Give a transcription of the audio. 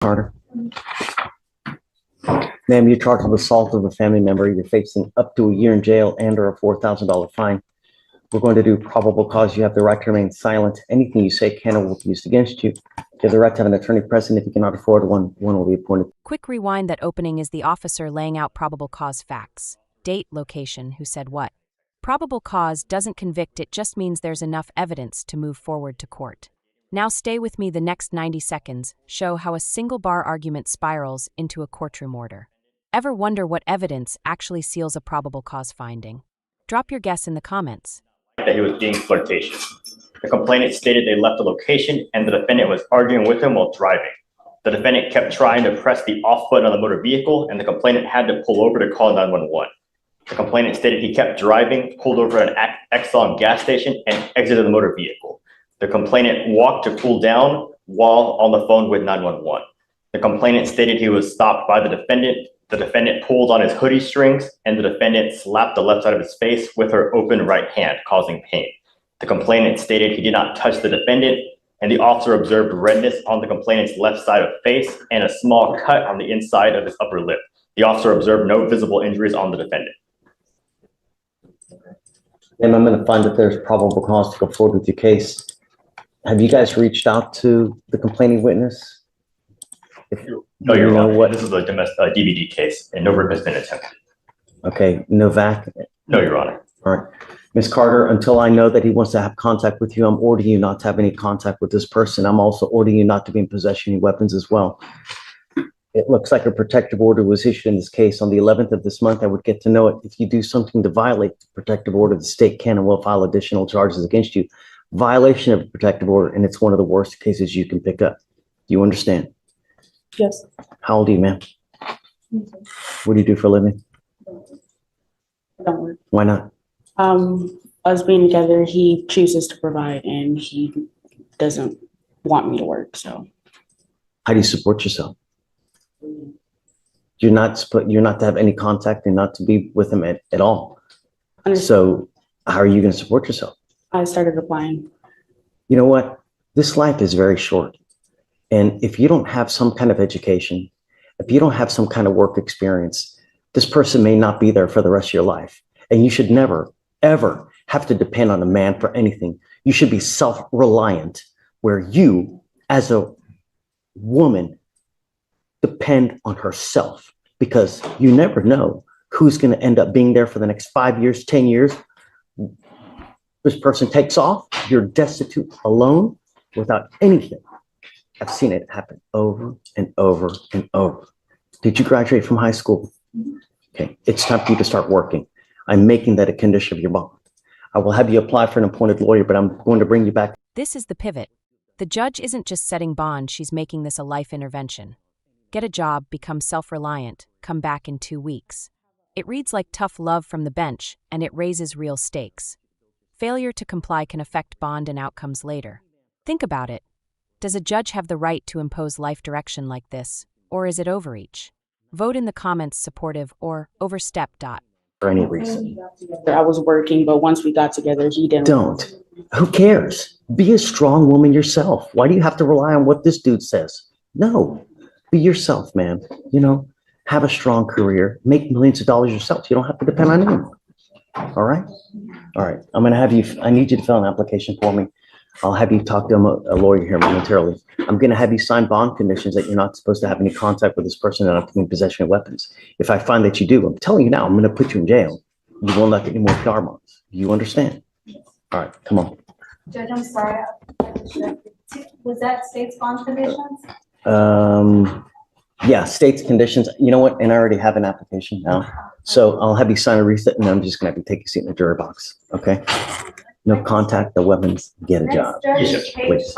Carter. Ma'am, you're charged with assault of a family member. You're facing up to a year in jail and or a $4,000 fine. We're going to do probable cause. You have the right to remain silent. Anything you say can or will be used against you. You have the right to have an attorney present. If you cannot afford one will be appointed. Quick rewind. That opening is the officer laying out probable cause facts. Date, location, who said what. Probable cause doesn't convict, it just means there's enough evidence to move forward to court. Now stay with me the next 90 seconds, show how a single bar argument spirals into a courtroom order. Ever wonder what evidence actually seals a probable cause finding? Drop your guess in the comments. That he was being flirtatious. The complainant stated they left the location and the defendant was arguing with him while driving. The defendant kept trying to press the off button on the motor vehicle and the complainant had to pull over to call 911. The complainant stated he kept driving, pulled over at an Exxon gas station, and exited the motor vehicle. The complainant walked to cool down while on the phone with 911. The complainant stated he was stopped by the defendant. The defendant pulled on his hoodie strings, and the defendant slapped the left side of his face with her open right hand, causing pain. The complainant stated he did not touch the defendant, and the officer observed redness on the complainant's left side of face and a small cut on the inside of his upper lip. The officer observed no visible injuries on the defendant. And I'm going to find that there's probable cause to go forward with your case. Have you guys reached out to the complaining witness? No, you're wrong. What? This is a DVD case, and no rip has been attempted. Okay, Novak? No, Your Honor. All right. Ms. Carter, until I know that he wants to have contact with you, I'm ordering you not to have any contact with this person. I'm also ordering you not to be in possession of any weapons as well. It looks like a protective order was issued in this case on the 11th of this month. I would get to know it. If you do something to violate the protective order, the state can and will file additional charges against you. Violation of a protective order, and it's one of the worst cases you can pick up. Do you understand? Yes. How old are you, ma'am? What do you do for a living? I don't work. Why not? Us being together, he chooses to provide and he doesn't want me to work, so. How do you support yourself? You're not to have any contact and not to be with him at all. So how are you going to support yourself? I started applying. You know what? This life is very short. And if you don't have some kind of education, if you don't have some kind of work experience, this person may not be there for the rest of your life. And you should never, ever have to depend on a man for anything. You should be self-reliant, where you, as a woman, depend on herself, because you never know who's going to end up being there for the next 5 years, 10 years. This person takes off, you're destitute, alone, without anything. I've seen it happen over and over and over. Did you graduate from high school? Okay, it's time for you to start working. I'm making that a condition of your bond. I will have you apply for an appointed lawyer, but I'm going to bring you back. This is the pivot. The judge isn't just setting bond, she's making this a life intervention. Get a job, become self-reliant, come back in 2 weeks. It reads like tough love from the bench, and it raises real stakes. Failure to comply can affect bond and outcomes later. Think about it. Does a judge have the right to impose life direction like this, or is it overreach? Vote in the comments supportive or overstep. For any reason. I was working, but once we got together, he didn't. Don't. Who cares? Be a strong woman yourself. Why do you have to rely on what this dude says? No. Be yourself, man. You know, have a strong career, make millions of dollars yourself. You don't have to depend on anyone. All right? All right. I'm going to have you, I need you to fill an application for me. I'll have you talk to a lawyer here momentarily. I'm going to have you sign bond conditions that you're not supposed to have any contact with this person and not to be in possession of weapons. If I find that you do, I'm telling you now, I'm going to put you in jail. You will not get any more PR bonds. You understand? All right, come on. Judge, I'm sorry. Was that state's bond conditions? Yeah, state's conditions. You know what? And I already have an application now. So I'll have you sign a reset and I'm just going to have you take a seat in the jury box. Okay? No contact, no weapons, get a job. Next, Judge, Please.